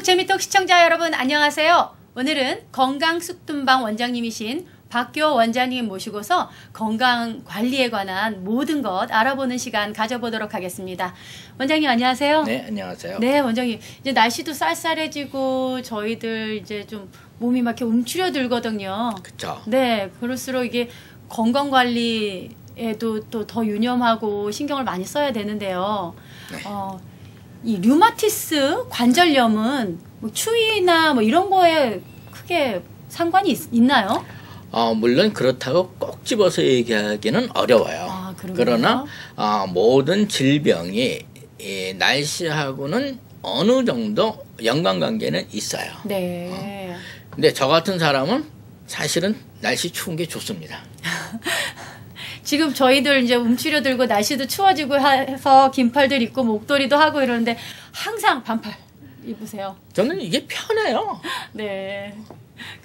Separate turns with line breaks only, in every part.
재미톡 시청자 여러분 안녕하세요. 오늘은 건강숙둔방 원장님이신 박교 원장님 모시고서 건강관리에 관한 모든 것 알아보는 시간 가져보도록 하겠습니다. 원장님 안녕하세요.
네, 안녕하세요.
네, 원장님. 이제 날씨도 쌀쌀해지고 저희들 이제 좀 몸이 막 이렇게 움츠려들거든요.
그렇죠.
네, 그럴수록 이게 건강관리에도 또 더 유념하고 신경을 많이 써야 되는데요.
네.
이 류마티스 관절염은 뭐 추위나 뭐 이런 거에 크게 상관이 있나요?
물론 그렇다고 꼭 집어서 얘기하기는 어려워요. 그러나 모든 질병이 이 날씨하고는 어느 정도 연관관계는 있어요.
네.
근데 저 같은 사람은 사실은 날씨 추운 게 좋습니다.
지금 저희들 이제 움츠려들고 날씨도 추워지고 해서 긴팔들 입고 목도리도 하고 이러는데 항상 반팔 입으세요.
저는 이게 편해요.
네.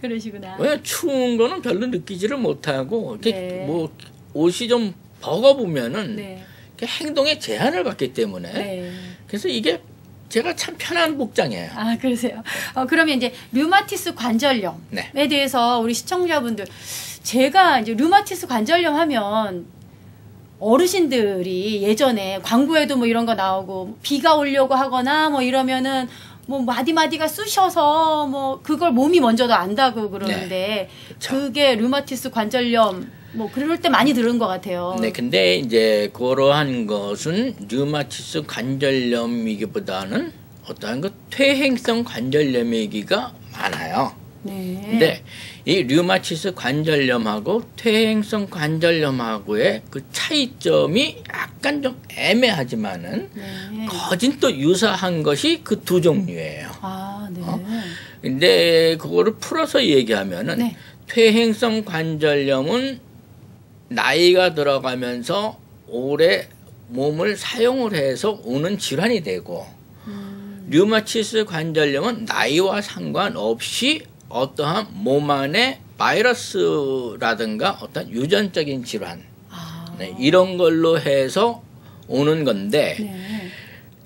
그러시구나.
왜 추운 거는 별로 느끼지를 못하고 이렇게
네.
뭐 옷이 좀 버거보면은
네.
행동에 제한을 받기 때문에
네.
그래서 이게 제가 참 편한 복장이에요.
아, 그러세요. 그러면 이제 류마티스 관절염에
네.
대해서 우리 시청자분들 제가 이제 류마티스 관절염 하면 어르신들이 예전에 광고에도 뭐 이런 거 나오고 비가 오려고 하거나 뭐 이러면은 뭐 마디마디가 쑤셔서 뭐 그걸 몸이 먼저도 안다고 그러는데
네.
그게 류마티스 관절염 뭐 그럴 때 많이 들은 것 같아요.
네, 근데 이제 그러한 것은 류마티스 관절염이기보다는 어떠한 그 퇴행성 관절염이기가 많아요.
네.
근데 이 류마티스 관절염하고 퇴행성 관절염하고의 그 차이점이 약간 좀 애매하지만은
네.
거진 또 유사한 것이 그 두 종류예요.
아, 네.
근데 그거를 풀어서 얘기하면은
네.
퇴행성 관절염은 나이가 들어가면서 오래 몸을 사용을 해서 오는 질환이 되고 류마티스 관절염은 나이와 상관없이 어떠한 몸 안에 바이러스라든가 어떤 유전적인 질환 네, 이런 걸로 해서 오는 건데
네.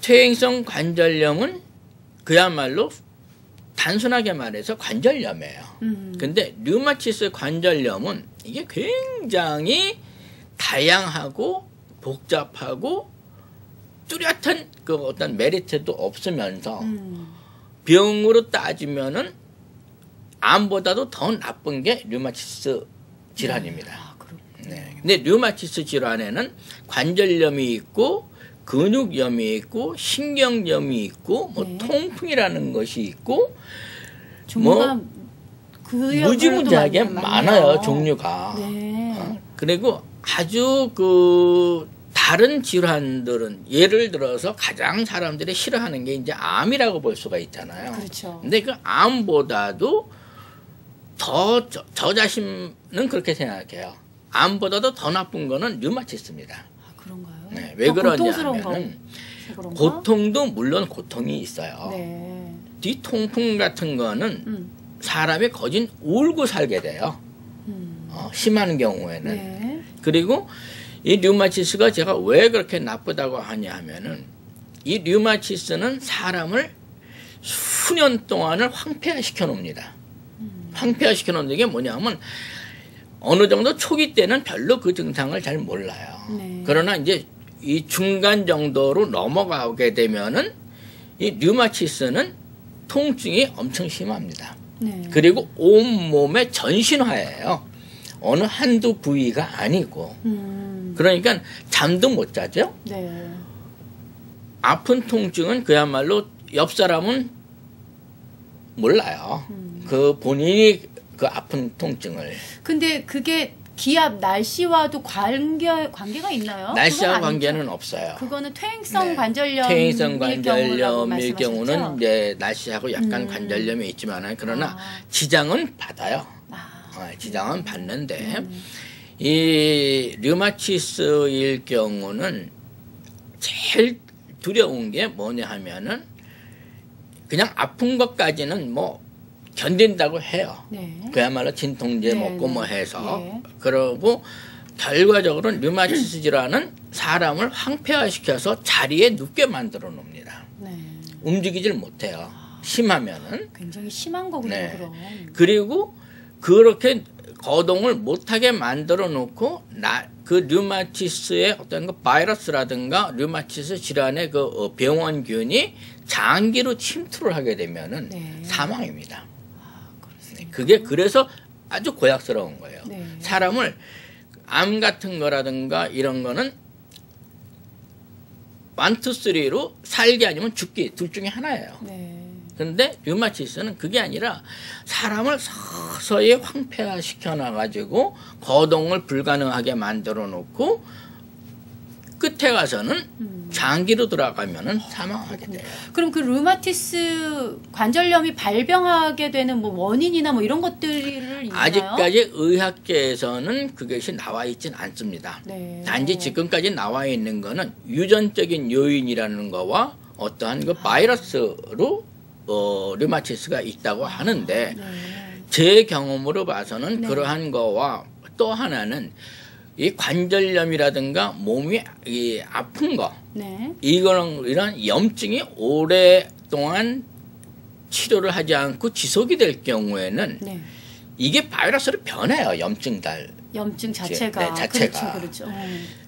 퇴행성 관절염은 그야말로 단순하게 말해서 관절염이에요. 근데 류마티스 관절염은 이게 굉장히 다양하고 복잡하고 뚜렷한 그 어떤 메리트도 없으면서 병으로 따지면은 암보다도 더 나쁜 게 류마티스 질환입니다. 네. 근데 류마티스 질환에는 관절염이 있고 근육염이 있고 신경염이 있고 뭐
네.
통풍이라는 것이 있고
종류가
무지무지하게 많아요, 종류가.
네.
그리고 아주 그 다른 질환들은 예를 들어서 가장 사람들이 싫어하는 게 이제 암이라고 볼 수가 있잖아요.
그렇죠.
근데 그 암보다도 더 저 자신은 그렇게 생각해요. 암보다도 더 나쁜 거는 류마티스입니다.
아, 그런가요?
네, 왜 그러냐면은
그런가?
고통도 물론 고통이 있어요.
네.
뒤통풍 같은 거는 사람이 거진 울고 살게 돼요. 심한 경우에는.
네.
그리고 이 류마티스가 제가 왜 그렇게 나쁘다고 하냐 하면은 이 류마티스는 사람을 수년 동안을 황폐화시켜 놓습니다. 황폐화시켜 놓는 게 뭐냐면 어느 정도 초기 때는 별로 그 증상을 잘 몰라요.
네.
그러나 이제 이 중간 정도로 넘어가게 되면은 이 류마티스는 통증이 엄청 심합니다.
네.
그리고 온몸의 전신화예요. 어느 한두 부위가 아니고. 그러니까 잠도 못 자죠.
네.
아픈 통증은 그야말로 옆 사람은 몰라요. 그 본인이 그 아픈 통증을.
근데 그게 기압 날씨와도 관계가 있나요?
날씨와 관계는 없어요.
그거는 퇴행성
네.
관절염
퇴행성 관절염의
경우는
경우는 이제 날씨하고 약간 관절염이 있지만 그러나 지장은 받아요. 지장은 받는데 이 류마티스일 경우는 제일 두려운 게 뭐냐 하면은 그냥 아픈 것까지는 뭐 견딘다고 해요.
네.
그야말로 진통제
네,
먹고
네.
뭐 해서.
네.
그러고 결과적으로 류마티스 질환은 사람을 황폐화시켜서 자리에 눕게 만들어 놓습니다.
네.
움직이질 못해요. 심하면은.
굉장히 심한 거군요.
네.
그럼.
그리고 그렇게 거동을 못하게 만들어 놓고 그 류마티스의 어떤 그 바이러스라든가 류마티스 질환의 그 병원균이 장기로 침투를 하게 되면은
네.
사망입니다.
그렇습니다.
그게 그래서 아주 고약스러운 거예요.
네.
사람을 암 같은 거라든가 이런 거는 1, 2, 3로 살기 아니면 죽기 둘 중에 하나예요.
네.
근데 류마티스는 그게 아니라 사람을 서서히 황폐화시켜 놔가지고 거동을 불가능하게 만들어 놓고 끝에 가서는 장기로 들어가면은 사망하게 돼요.
그럼 그 류마티스 관절염이 발병하게 되는 뭐 원인이나 뭐 이런 것들을 있나요?
아직까지 의학계에서는 그것이 나와 있진 않습니다.
네.
단지 지금까지 나와 있는 거는 유전적인 요인이라는 거와 어떠한 그 바이러스로 류마티스가 있다고 하는데
네.
제 경험으로 봐서는
네.
그러한 거와 또 하나는 이 관절염이라든가 몸이 아픈 거
네.
이런 염증이 오랫동안 치료를 하지 않고 지속이 될 경우에는
네.
이게 바이러스로 변해요. 염증
자체가.
네, 자체가.
그렇죠.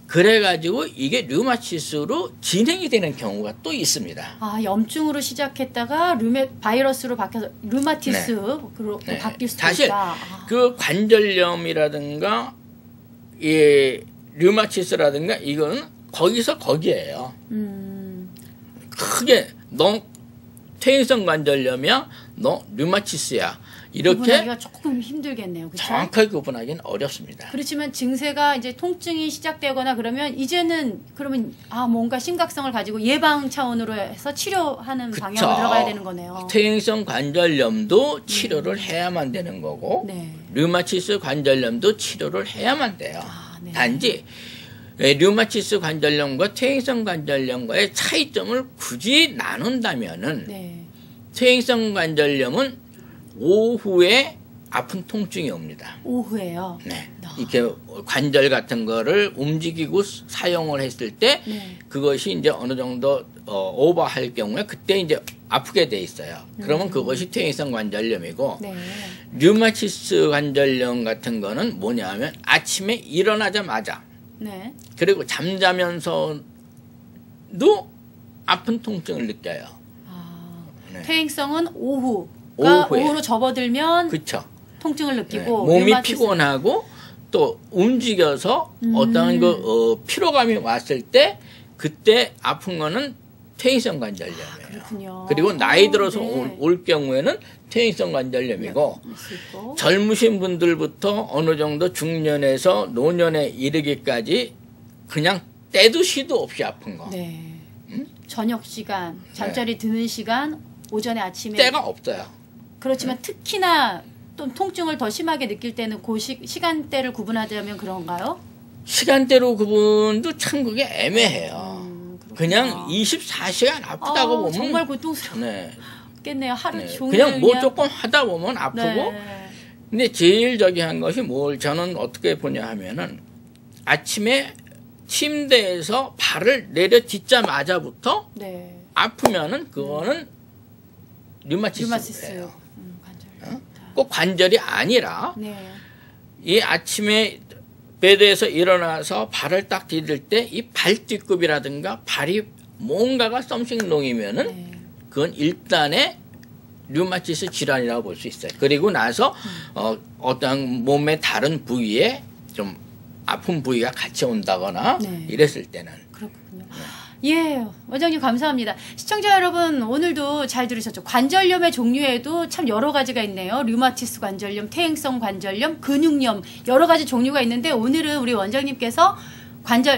그래가지고 이게 류마티스로 진행이 되는 경우가 또 있습니다.
아, 염증으로 시작했다가 바이러스로 바뀌어서 류마티스로
네.
바뀔 수도
사실
있다.
그 관절염이라든가 이 류마티스라든가 이거는 거기서 거기에요. 크게 너 퇴행성 관절염이야, 너 류마티스야 이렇게
구분하기가 조금 힘들겠네요. 그렇죠?
정확하게 구분하기는 어렵습니다.
그렇지만 증세가 이제 통증이 시작되거나 그러면 이제는 그러면 뭔가 심각성을 가지고 예방 차원으로 해서 치료하는 방향으로 들어가야 되는 거네요.
퇴행성 관절염도 치료를 해야만 되는 거고
네.
류마티스 관절염도 치료를 해야만 돼요.
네.
단지 류마티스 관절염과 퇴행성 관절염과의 차이점을 굳이 나눈다면은
네.
퇴행성 관절염은 오후에 아픈 통증이 옵니다.
오후에요.
네. 이렇게 관절 같은 거를 움직이고 사용을 했을 때
네.
그것이 이제 어느 정도 오버할 경우에 그때 이제 아프게 돼 있어요. 그러면 그것이 퇴행성 관절염이고
네.
류마티스 관절염 같은 거는 뭐냐면 아침에 일어나자마자
네.
그리고 잠자면서도 아픈 통증을 느껴요. 네.
퇴행성은 오후로 접어들면
그렇죠.
통증을 느끼고
몸이
류마티스.
피곤하고 또 움직여서 어떤 피로감이 왔을 때 그때 아픈 거는 퇴행성 관절염이에요.
그렇군요.
그리고 나이 들어서
네.
올 경우에는 퇴행성 관절염이고
있고.
젊으신 분들부터 어느 정도 중년에서 노년에 이르기까지 그냥 때도 시도 없이 아픈 거.
네. 저녁 시간, 잠자리 드는 시간, 오전에 아침에
때가 없어요.
그렇지만 특히나 또 통증을 더 심하게 느낄 때는 그 시간대를 구분하자면 그런가요?
시간대로 구분도 참 그게 애매해요. 그냥
그렇구나.
24시간 아프다고 보면
정말 고통스럽겠네요.
네.
하루 종일
그냥 뭐 조금 하다 보면 아프고
네.
근데 제일 저기한 것이 뭘 저는 어떻게 보냐 하면은 아침에 침대에서 발을 내려딛자마자부터
네.
아프면은 그거는 류마티스예요.
관절.
꼭 관절이 아니라
네.
이 아침에 베드에서 일어나서 발을 딱 디딜 때 이 발뒤꿈이라든가 발이 뭔가가 썸씽 롱이면은
네.
그건 일단의 류마티스 질환이라고 볼 수 있어요. 그리고 나서 어떤 몸의 다른 부위에 좀 아픈 부위가 같이 온다거나
네.
이랬을 때는
그렇군요. 예, 원장님 감사합니다. 시청자 여러분 오늘도 잘 들으셨죠? 관절염의 종류에도 참 여러 가지가 있네요. 류마티스 관절염, 퇴행성 관절염, 근육염 여러 가지 종류가 있는데 오늘은 우리 원장님께서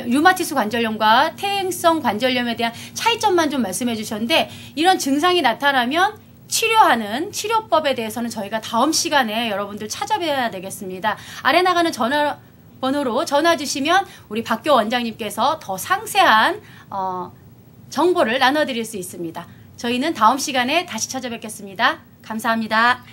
류마티스 관절염과 퇴행성 관절염에 대한 차이점만 좀 말씀해 주셨는데 이런 증상이 나타나면 치료하는 치료법에 대해서는 저희가 다음 시간에 여러분들 찾아뵈야 되겠습니다. 아래 나가는 전화번호로 전화 주시면 우리 박교 원장님께서 더 상세한 정보를 나눠드릴 수 있습니다. 저희는 다음 시간에 다시 찾아뵙겠습니다. 감사합니다.